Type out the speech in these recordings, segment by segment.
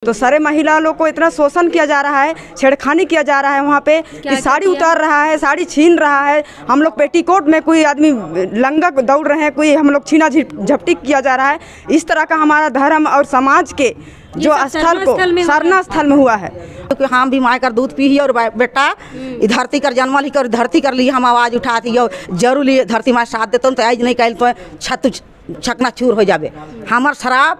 तो सारे महिला लोग को इतना शोषण किया जा रहा है, छेड़खानी किया जा रहा है वहाँ पे कि साड़ी उतार रहा है, साड़ी छीन रहा है। हम लोग पेटीकोट में कोई आदमी लंगा दौड़ रहे हैं, कोई हम लोग छीना झपटी किया जा रहा है। इस तरह का हमारा धर्म और समाज के जो स्थल को सरना स्थल में हुआ है। क्योंकि हम भी माँ कर दूध पी और बेटा धरती कर जन्म ली कर धरती कर लिए हम आवाज़ उठाती हो जरूर धरती माँ साथ देते तो आज नहीं कल तो छत छकना चूर हो जाबे। हमार शराब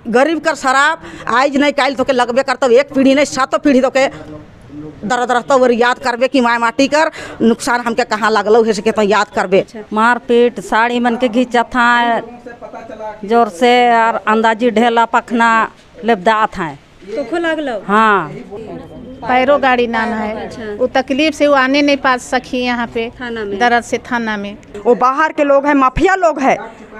गरीब कर शराब आज नहीं कल तो के लगबे करते, एक पीढ़ी नहीं 7 पीढ़ी तो के दर तो याद करबे कि माँ माटी कर नुकसान हमके कहाँ लगल है सके तो याद करबे। मारपीट साड़ी मन के घींचा था जोर से और अंदाजी ढेला पखना लेबदा था तो खो लागलो। हाँ पैरों गाड़ी नाना है। अच्छा। वो तकलीफ से वो आने नहीं पा सकी यहाँ पे थाना में। दर्द से थाना में। वो बाहर के लोग हैं, माफिया लोग हैं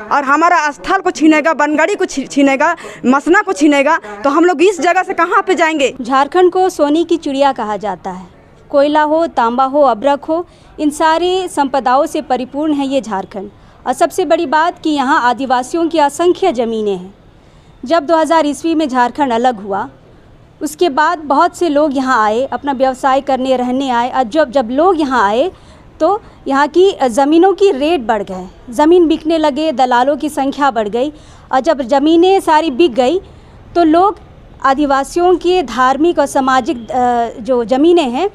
और हमारा स्थल को छीनेगा, बनगढ़ी को छीनेगा, मसना को छीनेगा, तो हम लोग इस जगह से कहाँ पे जाएंगे। झारखंड को सोने की चिड़िया कहा जाता है। कोयला हो, तांबा हो, अब्रक हो, इन सारी संपदाओं से परिपूर्ण है ये झारखंड। और सबसे बड़ी बात कि यहाँ आदिवासियों की असंख्य ज़मीनें हैं। जब 2000 ईस्वी में झारखंड अलग हुआ उसके बाद बहुत से लोग यहाँ आए, अपना व्यवसाय करने रहने आए। और जब लोग यहाँ आए तो यहाँ की ज़मीनों की रेट बढ़ गए, ज़मीन बिकने लगे, दलालों की संख्या बढ़ गई। और जब ज़मीनें सारी बिक गई तो लोग आदिवासियों के धार्मिक और सामाजिक जो ज़मीनें हैं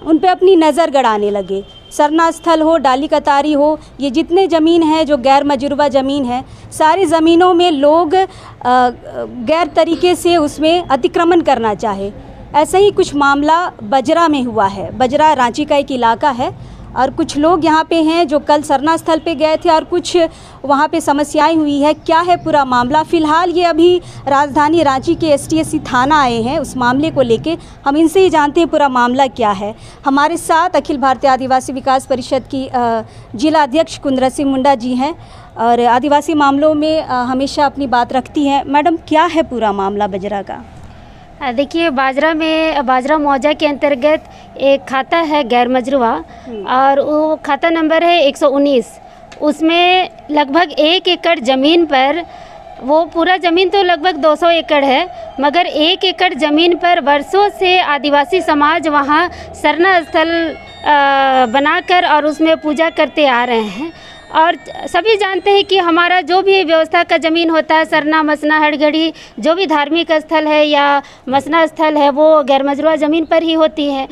उन पे अपनी नज़र गड़ाने लगे। सरना स्थल हो, डाली कतारी हो, ये जितने ज़मीन हैं जो गैर मजरूबा ज़मीन है, सारी ज़मीनों में लोग गैर तरीके से उसमें अतिक्रमण करना चाहे। ऐसा ही कुछ मामला बजरा में हुआ है। बजरा रांची का एक इलाका है और कुछ लोग यहाँ पे हैं जो कल सरना स्थल पे गए थे और कुछ वहाँ पे समस्याएं हुई है। क्या है पूरा मामला? फ़िलहाल ये अभी राजधानी रांची के STSC थाना आए हैं उस मामले को लेके। हम इनसे ही जानते हैं पूरा मामला क्या है। हमारे साथ अखिल भारतीय आदिवासी विकास परिषद की जिला अध्यक्ष कुंदरा सिंह मुंडा जी हैं और आदिवासी मामलों में हमेशा अपनी बात रखती हैं। मैडम, क्या है पूरा मामला बजरा का? देखिए, बाजरा मुआवजा के अंतर्गत एक खाता है गैर मजरूबा और वो खाता नंबर है 119। उसमें लगभग 1 एकड़ ज़मीन पर, वो पूरा ज़मीन तो लगभग 200 एकड़ है, मगर 1 एकड़ ज़मीन पर वर्षों से आदिवासी समाज वहाँ सरना स्थल बनाकर और उसमें पूजा करते आ रहे हैं। और सभी जानते हैं कि हमारा जो भी व्यवस्था का ज़मीन होता है, सरना, मसना, हड़गड़ी, जो भी धार्मिक स्थल है या मसना स्थल है, वो गैर मजरूबा ज़मीन पर ही होती है।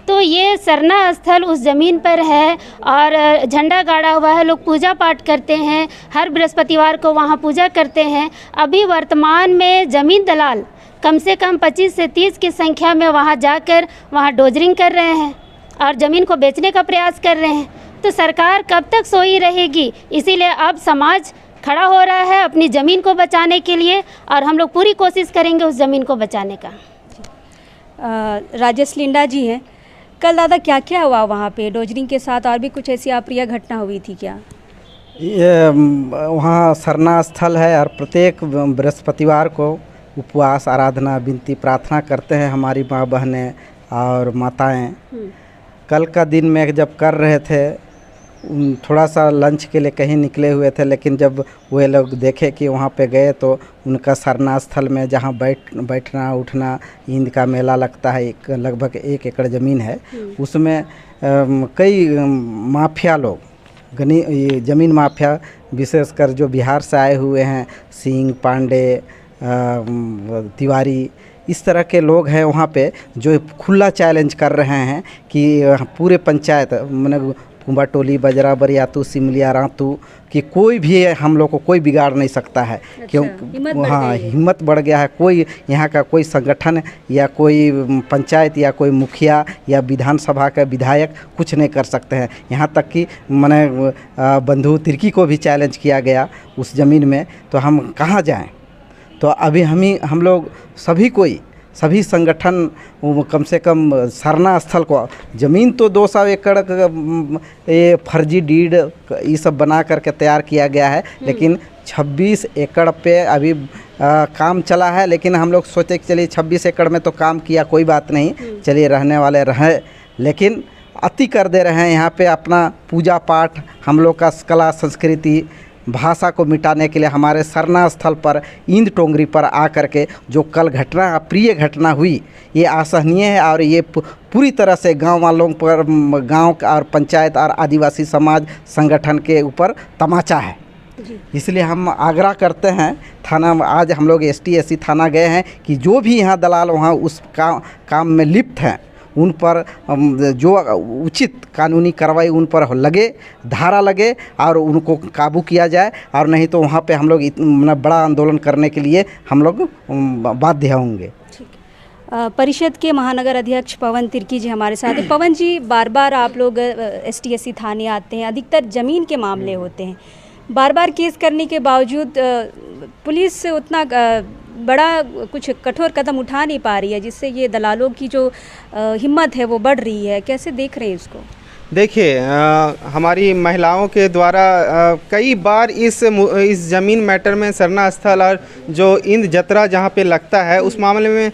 तो ये सरना स्थल उस ज़मीन पर है और झंडा गाड़ा हुआ है, लोग पूजा पाठ करते हैं, हर बृहस्पतिवार को वहाँ पूजा करते हैं। अभी वर्तमान में ज़मीन दलाल कम से कम 25 से 30 की संख्या में वहाँ जाकर वहाँ डोजरिंग कर रहे हैं और ज़मीन को बेचने का प्रयास कर रहे हैं। तो सरकार कब तक सोई रहेगी? इसीलिए अब समाज खड़ा हो रहा है अपनी ज़मीन को बचाने के लिए और हम लोग पूरी कोशिश करेंगे उस ज़मीन को बचाने का। राजेश लिंडा जी हैं। कल दादा क्या क्या हुआ वहाँ पे डोजरिंग के साथ? और भी कुछ ऐसी अप्रिय घटना हुई थी क्या? ये वहाँ सरना स्थल है और प्रत्येक बृहस्पतिवार को उपवास, आराधना, विनती, प्रार्थना करते हैं हमारी माँ बहनें और माताएं। कल का दिन में जब कर रहे थे, थोड़ा सा लंच के लिए कहीं निकले हुए थे, लेकिन जब वे लोग देखे कि वहाँ पे गए तो उनका सरना स्थल में जहाँ बैठना उठना ईंद का मेला लगता है, लगभग 1 एकड़ ज़मीन है, उसमें कई माफिया लोग, ये ज़मीन माफिया विशेषकर जो बिहार से आए हुए हैं, सिंह, पांडे, तिवारी, इस तरह के लोग हैं वहाँ पे जो खुला चैलेंज कर रहे हैं कि पूरे पंचायत मैंने कुंबा टोली, बजरा, बरियातू, सिमलिया, रातू कि कोई भी हम लोग को कोई बिगाड़ नहीं सकता है। क्यों? हाँ, हिम्मत बढ़ गया है। कोई यहाँ का कोई संगठन या कोई पंचायत या कोई मुखिया या विधानसभा का विधायक कुछ नहीं कर सकते हैं। यहाँ तक कि मैंने बंधु तिर्की को भी चैलेंज किया गया उस ज़मीन में, तो हम कहाँ जाएँ? तो अभी हम लोग सभी संगठन कम से कम सरना स्थल को, ज़मीन तो 200 एकड़ ये फर्जी डीड ये सब बना करके तैयार किया गया है, लेकिन 26 एकड़ पे अभी काम चला है। लेकिन हम लोग सोचे कि चलिए 26 एकड़ में तो काम किया, कोई बात नहीं, चलिए रहने वाले रहें, लेकिन अति कर दे रहे हैं। यहाँ पे अपना पूजा पाठ, हम लोग का कला संस्कृति, भाषा को मिटाने के लिए हमारे सरना स्थल पर इंद टोंगरी पर आकर के जो कल घटना प्रिय घटना हुई, ये असहनीय है और ये पूरी तरह से गांव वालों पर, गांव और पंचायत और आदिवासी समाज संगठन के ऊपर तमाचा है। इसलिए हम आग्रह करते हैं, थाना आज हम लोग ST/SC थाना गए हैं कि जो भी यहाँ दलाल वहाँ उस काम में लिप्त हैं उन पर जो उचित कानूनी कार्रवाई उन पर लगे, धारा लगे और उनको काबू किया जाए, और नहीं तो वहाँ पे हम लोग बड़ा आंदोलन करने के लिए हम लोग बाध्य होंगे। परिषद के महानगर अध्यक्ष पवन तिर्की जी हमारे साथ हैं। पवन जी, बार बार आप लोग ST/SC थाने आते हैं, अधिकतर ज़मीन के मामले होते हैं, बार बार केस करने के बावजूद पुलिस उतना बड़ा कुछ कठोर कदम उठा नहीं पा रही है, जिससे ये दलालों की जो हिम्मत है वो बढ़ रही है। कैसे देख रहे हैं इसको? देखिए, हमारी महिलाओं के द्वारा कई बार इस ज़मीन मैटर में सरना स्थल और जो इंद जतरा जहाँ पे लगता है उस मामले में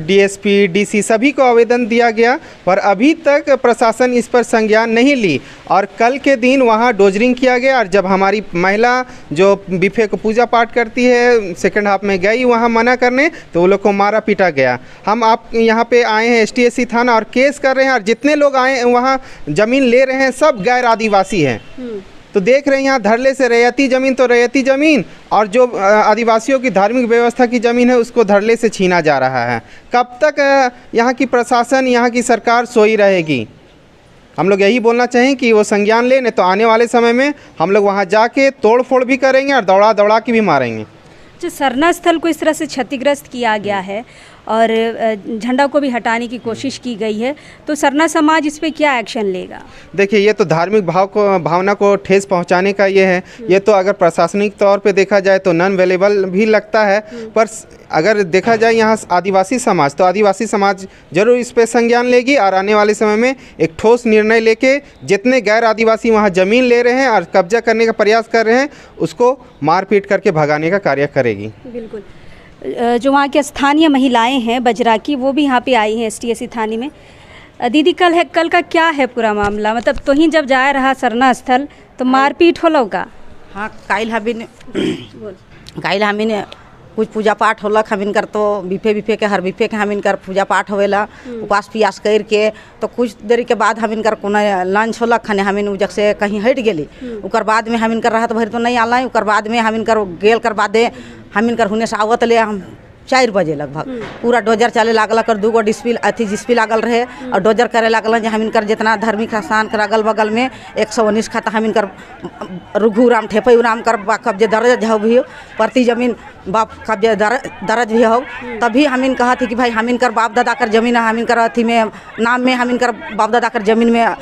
DSP DC सभी को आवेदन दिया गया, पर अभी तक प्रशासन इस पर संज्ञान नहीं ली। और कल के दिन वहाँ डोजरिंग किया गया, और जब हमारी महिला जो बिफे को पूजा पाठ करती है सेकंड हाफ में गई वहाँ मना करने, तो वो लोग को मारा पीटा गया। हम आप यहाँ पे आए हैं ST/SC थाना और केस कर रहे हैं, और जितने लोग आए वहाँ ज़मीन ले रहे हैं सब गैर आदिवासी हैं। तो देख रहे हैं यहाँ धरले से रैयती ज़मीन तो रैयती ज़मीन, और जो आदिवासियों की धार्मिक व्यवस्था की ज़मीन है उसको धरले से छीना जा रहा है। कब तक यहाँ की प्रशासन, यहाँ की सरकार सोई रहेगी? हम लोग यही बोलना चाहें कि वो संज्ञान लें, नहीं तो आने वाले समय में हम लोग वहाँ जाके तोड़ फोड़ भी करेंगे और दौड़ा दौड़ा के भी मारेंगे। जो सरना स्थल को इस तरह से क्षतिग्रस्त किया गया है और झंडा को भी हटाने की कोशिश की गई है, तो सरना समाज इस पे क्या एक्शन लेगा? देखिए, ये तो धार्मिक भावना को ठेस पहुंचाने का ये है। ये तो अगर प्रशासनिक तौर पे देखा जाए तो नॉन अवेलेबल भी लगता है, पर अगर देखा जाए यहाँ आदिवासी समाज, तो आदिवासी समाज जरूर इस पे संज्ञान लेगी और आने वाले समय में एक ठोस निर्णय लेके जितने गैर आदिवासी वहाँ ज़मीन ले रहे हैं और कब्जा करने का प्रयास कर रहे हैं उसको मारपीट करके भगाने का कार्य करेगी। बिल्कुल। जो वहाँ के स्थानीय महिलाएं हैं बजरा की, वो भी यहाँ पे आई हैं ST/SC थाने में। दीदी, कल का क्या है पूरा मामला? मतलब तो ही जब जाए रहा सरना स्थल तो मारपीट हो का? हाँ, काइल हमीन कुछ पूजा पाठ होलक, हमीन कर तो बिफे के हर बिफे के हमीन कर पूजा पाठ होवेला, उपास पियास कर के तो कुछ देरी के बाद हमीन कर कोनो लंच होलक, खाने हमीन उजक से कहीं हट गेली, उकर बाद में हमीन कर रहा तो भर तो नहीं आला, उकर बाद में हमीन कर गेल कर बादे हमीन कर हुने से आवत ले हम 4 बजे लगभग पूरा डोजर चले लागल, कर 2 गो जिसपी लागल रहे और डोजर करे लागल। जे हमीन कर जितना धार्मिक स्थान कर अगल बगल में 119 खाता हमीन कर रुघु राम ठेपई राम कर कब्जे दर्ज हो भी प्रति जमीन बाप कब्जे दर्ज भी हो, तभी हमीन कहा थी कि भाई हमीन कर बाप दादा कर जमीन हमीन कर अथी में नाम में हमीन कर बाप दादा कर जमीन में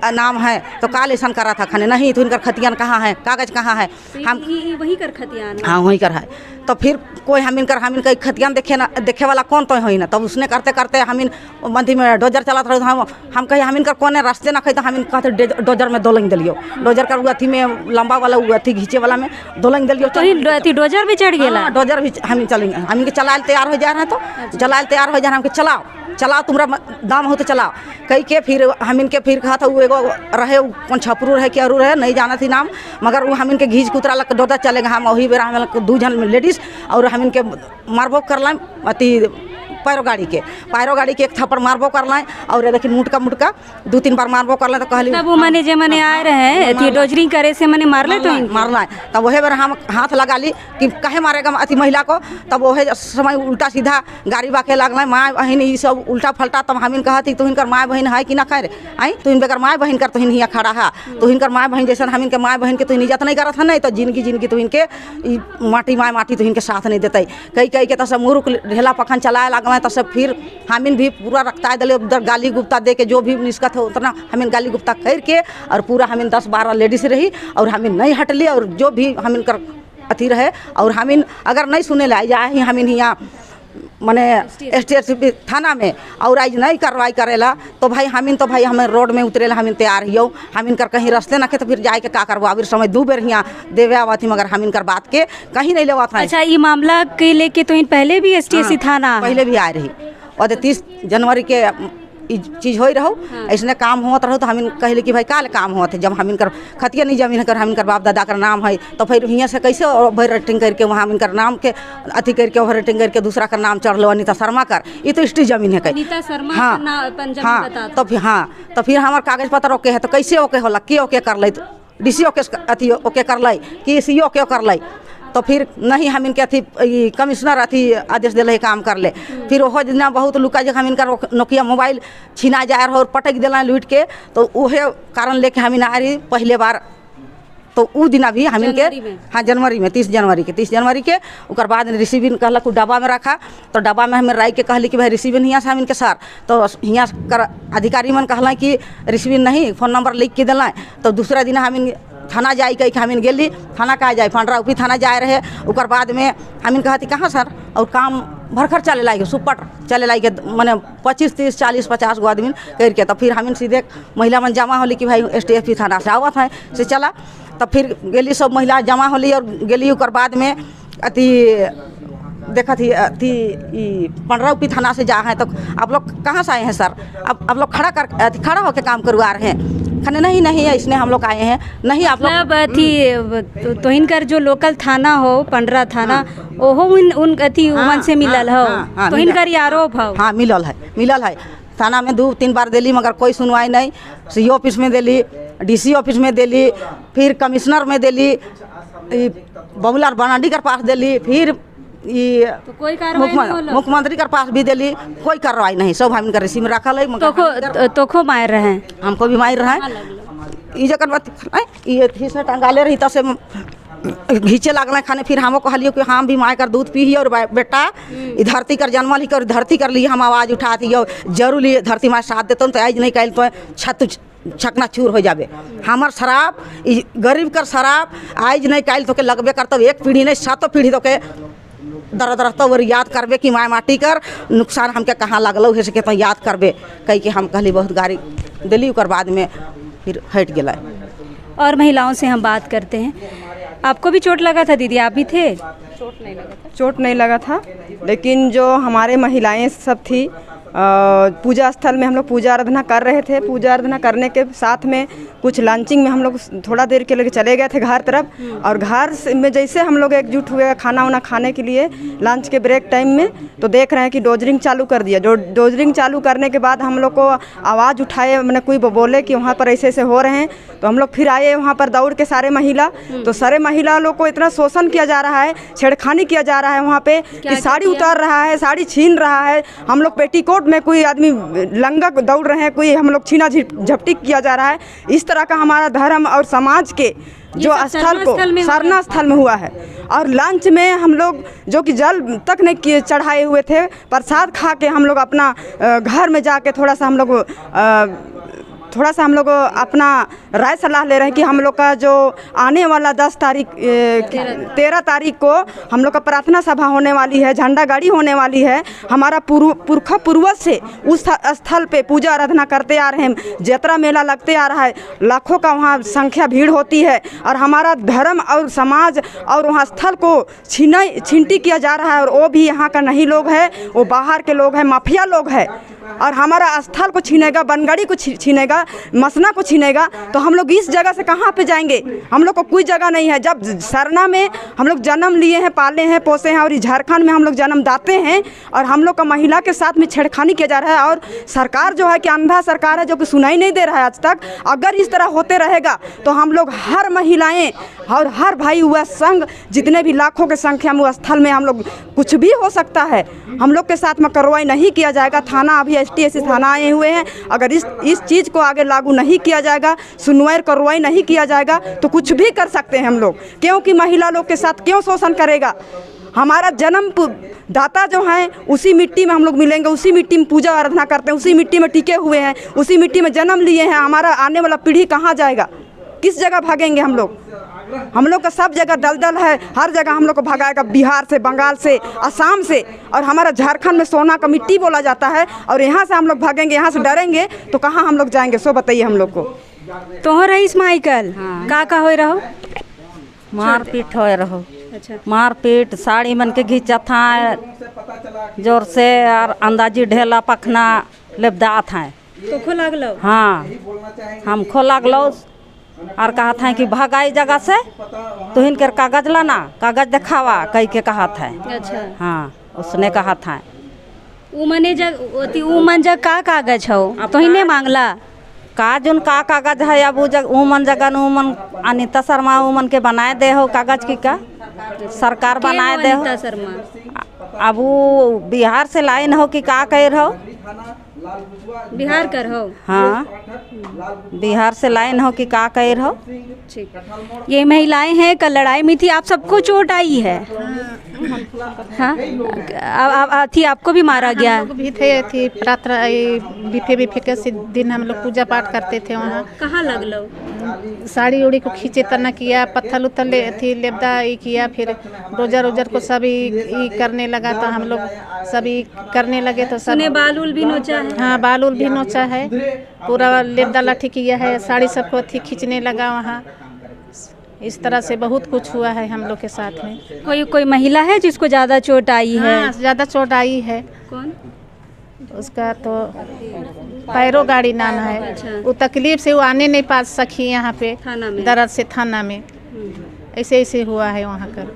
नाम है, तो काल ऐसा करा था खाने नहीं, तो इनकर खतियान कहाँ है, कागज कहाँ है? हम वही कर खतियान, हाँ वही कर है। तो फिर कोई हमीन कर खतियान देखे वाला कौन तो हो ही ना, तब उसने करते करते हमीन मंदी में डोजर चलाते रहे। हम कहे हमीन कर कौन रास्ते ना कही, तो हमीन कहते डोजर में दोलंग दिलियो, डोजर कर अथी में लंबा वाला अथी घींचे वाला में दोलंग दिलियो, तो डोजर भी चढ़ गया। डोजर भी हमीन चलेंगे, हमीन के चलाए तैयार हो जा रहे हैं, तो चलाए तैयार हो जा रहे हैं, हमके चलाओ तुम्हारा दाम हो तो चलाओ कही के फिर हमीन के फिर कहा था वो एगो रहे कौन छपरू रहे कि अरू रहे नहीं जाना थी नाम, मगर वो हमीन के घींच कुतरा लग डोदा चलेगा। हम वही बेरा हम 2 जन लेडीज़ और हमीन के मारबो कर लाएं अति पैरो गाड़ी के एक थप्पड़ मारबो कर लाएं, और देखिए मुटका 2-3 बार मारबो कर लाएं, तो कहली तब वो मने जे मने आए रहे अति डोजरिंग करे से मने मार ले, तो मार लाएं। तब वही बेर हम हाथ लगा ली कि काहे मारेगा अति महिला को, तब वही समय उल्टा सीधा गाड़ी बाके लगल, माँ बहन ये सब उल्टा फल्टा। तब हमीन कहा थी तो इनकर माँ बहन है कि ना खैर आई, तो इन बेकर माँ बहन कर तो हिया खड़ा है, तो इनकर माँ बहन जैसा हमीन के माँ बहन के तो इज्जत नहीं करत है, नहीं तो जिंदगी तो इनके माटी तो इनके साथ नहीं देते। कई के तो सब मुरुक ढेला पखन चलाए लगल, तो सब फिर हमीन भी पूरा रखता है उधर गाली गुप्ता दे के जो भी निष्कत है उतना हमीन गाली गुप्ता कर के, और पूरा हमीन 10-12 लेडीज रही और हमीन नहीं हटली, और जो भी हमीन कर अथी रहे और हमीन अगर नहीं सुने ला जाए हमीन यहाँ मने ST/SC थाना में और आज नहीं कार्रवाई करेला, तो भाई हमें रोड में उतरेला हमीन तैयार हियो, हमीन कर कहीं रास्ते ना खे तो फिर जाए के का करवा अभी समय 2 बेर यहाँ देवे आवा थी, मगर हमीन कर बात के कहीं नहीं लेवा था। अच्छा, ये मामला के लेके तो इन पहले भी ST/SC थाना पहले भी आए रही, और 30 जनवरी के चीज़ हो रहो ऐसने काम होत रहो तो हम कहले कि भाई काल काम होत है। जब हम इनकर खतिया नहीं जमीन कर हम इनकर बाप दादा का नाम है तो फिर हियाँ से कैसे ओवर रेटिंग करके वहाँ इनकर नाम के अथी करके ओवर रेटिंग करके दूसरा का नाम चढ़ लो अनिता शर्मा कर। ये तो स्टी जमीन है कहीं। हाँ हाँ तो फिर हमारे कागज पत्र ओके है तो कैसे ओके होला के ओके कर ले DC ओके अथी ओके कर लै कि CO ओके कर लै तो फिर नहीं हम इनके अथी कमिश्नर अथी आदेश दिले काम कर ले। फिर ओहो दिन बहुत लुका जगह हम इनका नोकिया मोबाइल छीना जा रहा और पटक दिला लूट के तो वह कारण लेके हम आ रही पहले बार तो उ दिन अभी हम इनके हाँ जनवरी में 30 जनवरी के उकर बाद रिसीविंग कहला को डब्बा में रखा तो डब्बा में हमें राय के कहली कि भाई रिसीविंग हियाँ से हम इनके सर तो हियाँ कर अधिकारी मन कहला कि रिसीविंग नहीं फ़ोन नंबर लिख के दिला तो दूसरा दिन हम थाना जाए कही कि हम गेली थाना कहा जाए फंडरा उपी थाना जाए रहे उकर बाद में हम कहती कहाँ सर और काम भरखर चले लागे सुपट चले लागे मैंने 25 30 40 50 गो आदमी करके तो फिर हम सीधे महिला मन जमा होली कि भाई STFP थाना से आवत है से चला तब फिर गेली सब महिला जमा होली और गेली उकर बाद में अति देखा थी अति 15 उपी थाना से जा है तो आप लोग कहाँ से आए हैं सर आप लोग खड़ा होकर काम करवा रहे हैं खाने नहीं इसने हम लोग आए हैं नहीं आप लोग थी तो इनकर जो लोकल थाना हो 15 थाना ओहो उन अथी उमन से मिलल हो तो इनकर आरोप हो। हाँ मिलल है थाना में 2-3 बार दिली मगर कोई सुनवाई नहीं। CO ऑफिस में दिली DC ऑफिस में दिली फिर कमिश्नर में दिली बबुलार बनाडी के पास दिली फिर तो कोई कार्रवाई मुख्यमंत्री के पास भी दिली कोई कार्रवाई नहीं। सब हम इनका रिसीव रखल है तो मार रहे हैं हमको भी मार रहे हैं ये जकर बात ये से टंगाले रही तब से घींचे लगल खाने फिर हमको कहलियो कि हम भी माँ कर दूध पी और बेटा धरती कर जन्मल ही कर धरती कर लिए हम आवाज़ उठाती जरूर लिए धरती माँ साथ देते तो आज नहीं कल तो छत छकना चूर हो जाबे। हमार शराब गरीब कर शराब आज नहीं कल तो के लगबे करते एक पीढ़ी नहीं 7 पीढ़ी तो के दर तो याद करबे कि माँ माटी कर नुकसान हमके कहाँ लगल है सके तो याद करबे कही कि हम कहली बहुत गाड़ी दिली उकर बाद में फिर हट गया। और महिलाओं से हम बात करते हैं। आपको भी चोट लगा था दीदी? आप भी थे? चोट नहीं लगा था लेकिन जो हमारे महिलाएं सब थी पूजा स्थल में हम लोग पूजा आराधना कर रहे थे। पूजा आराधना करने के साथ में कुछ लंचिंग में हम लोग थोड़ा देर के लिए चले गए थे घर तरफ और घर में जैसे हम लोग एकजुट हुए खाना वाना खाने के लिए लंच के ब्रेक टाइम में तो देख रहे हैं कि डोजरिंग चालू कर दिया। जो डोजरिंग चालू करने के बाद हम लोग को आवाज़ उठाए मैंने कोई बोले कि वहाँ पर ऐसे हो रहे हैं तो हम लोग फिर आए वहाँ पर दौड़ के सारे महिला तो सारे महिला लोग को इतना शोषण किया जा रहा है छेड़खानी किया जा रहा है वहाँ पे कि साड़ी उतार रहा है साड़ी छीन रहा है। हम लोग पेटीकोट में कोई आदमी लंगा दौड़ रहे हैं कोई हम लोग छीना झपटी किया जा रहा है। इस तरह का हमारा धर्म और समाज के जो स्थल को सरना स्थल में हुआ है। और लंच में हम लोग जो कि जल तक नहीं चढ़ाए हुए थे प्रसाद खा के हम लोग अपना घर में जाके थोड़ा सा हम लोग अपना राय सलाह ले रहे हैं कि हम लोग का जो आने वाला 13 तारीख को हम लोग का प्रार्थना सभा होने वाली है झंडा गाड़ी होने वाली है। हमारा पुरखा पूर्वज से उस स्थल पे पूजा आराधना करते आ रहे हैं। जतरा मेला लगते आ रहा है लाखों का वहाँ संख्या भीड़ होती है और हमारा धर्म और समाज और वहाँ स्थल को छींटी किया जा रहा है। और वो भी यहाँ का नहीं लोग है वो बाहर के लोग हैं माफिया लोग हैं और हमारा स्थल को छीनेगा बनगढ़ी को छीनेगा मसना को छीनेगा तो हम लोग इस जगह से कहाँ पे जाएंगे? हम लोग को कोई जगह नहीं है। जब सरना में हम लोग जन्म लिए हैं पाले हैं पोसे हैं और इस झारखंड में हम लोग जन्मदाते हैं और हम लोग का महिला के साथ में छेड़खानी किया जा रहा है। और सरकार जो है कि अंधा सरकार है जो कि सुनाई नहीं दे रहा है आज तक। अगर इस तरह होते रहेगा तो हम लोग हर महिलाएं और हर भाई हुआ संघ जितने भी लाखों की संख्या में स्थल में हम लोग कुछ भी हो सकता है हम लोग के साथ में कार्रवाई नहीं किया जाएगा। थाना अभी STSC थाना आए हुए हैं। अगर इस चीज़ को आगे लागू नहीं किया जाएगा सुनवाई कार्रवाई नहीं किया जाएगा तो कुछ भी कर सकते हैं हम लोग। क्योंकि महिला लोग के साथ क्यों शोषण करेगा? हमारा जन्म दाता जो है उसी मिट्टी में हम लोग मिलेंगे उसी मिट्टी में पूजा आराधना करते हैं उसी मिट्टी में टिके हुए हैं उसी मिट्टी में जन्म लिए हैं। हमारा आने वाला पीढ़ी कहाँ जाएगा? किस जगह भागेंगे हम लोग? हम लोग का सब जगह दलदल है। हर जगह हम लोग को भगाएगा बिहार से बंगाल से असम से और हमारा झारखंड में सोना का मिट्टी बोला जाता है और यहाँ से हम लोग भागेंगे यहाँ से डरेंगे तो कहाँ हम लोग जाएंगे? सो बताइए हम लोग को। तो हो रही माइकल का हो रहो मारपीट हो रहो। अच्छा मारपीट साड़ी मन के घींचा था जोर से और अंदाजी ढेला पखना लेबदा था। तो खो लागलो। हाँ, हम खो लागलो और कहा था कि भागाई जगह से तो इनकर कागज लाना, कागज दिखावा कह के कहा था। अच्छा। हाँ, उसने कहा था। उमन जग का कागज हो तो इन्हें मांगला का जोन का कागज है अब उमन जगह उमन अनिता शर्मा उमन के बनाए दे हो कागज की का सरकार बनाए दे हो। अनिता शर्मा अब वो बिहार से लाइन हो कि का कह रहो, बिहार कर हो। हाँ, बिहार से लाइन हो कि का कह रहो। ये महिलाएं हैं, कल लड़ाई में थी, आप सबको चोट आई है। हाँ, अब थी आपको भी मारा गया। लोग भी थे थी प्रार्थना बीफे के दिन हम लोग पूजा पाठ करते थे वहाँ। कहाँ लगलो? साड़ी उड़ी को खींचे तना किया, पत्थर उथल थी लेबदा ये किया, फिर रोजर को सब ई करने लगा तो हम लोग सभी करने लगे तो सब बाल उल भी नोचा है। हाँ, बाल उल भी नोचा है, पूरा लेबदा लाठी किया है, साड़ी सबको थी खींचने लगा वहाँ। इस तरह से बहुत कुछ हुआ है हम लोग के साथ में। कोई महिला है जिसको ज़्यादा चोट आई है? हाँ, ज़्यादा चोट आई है। कौन? उसका तो पैरो गाड़ी नाम है। वो तकलीफ से वो आने नहीं पा सकी यहाँ पे थाना में, दर्द से थाना में। ऐसे ऐसे हुआ है वहाँ कर।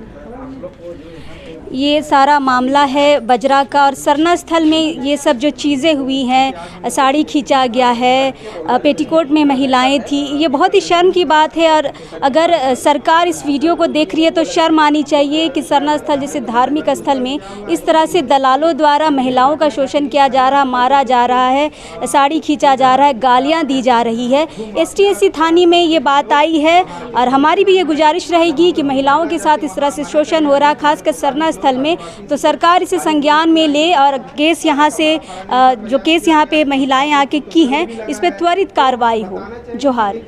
ये सारा मामला है बजरा का और सरना स्थल में ये सब जो चीज़ें हुई हैं, साड़ी खींचा गया है, पेटीकोट में महिलाएं थी, ये बहुत ही शर्म की बात है। और अगर सरकार इस वीडियो को देख रही है तो शर्म आनी चाहिए कि सरना स्थल जैसे धार्मिक स्थल में इस तरह से दलालों द्वारा महिलाओं का शोषण किया जा रहा, मारा जा रहा है, साड़ी खींचा जा रहा है, गालियाँ दी जा रही है। STSC थाने में ये बात आई है और हमारी भी ये गुजारिश रहेगी कि महिलाओं के साथ इस तरह से शोषण हो रहा, खासकर सरना स्थल में, तो सरकार इसे संज्ञान में ले और केस यहाँ से जो केस यहाँ पे महिलाएं आके की हैं इस पर त्वरित कार्रवाई हो। जोहार।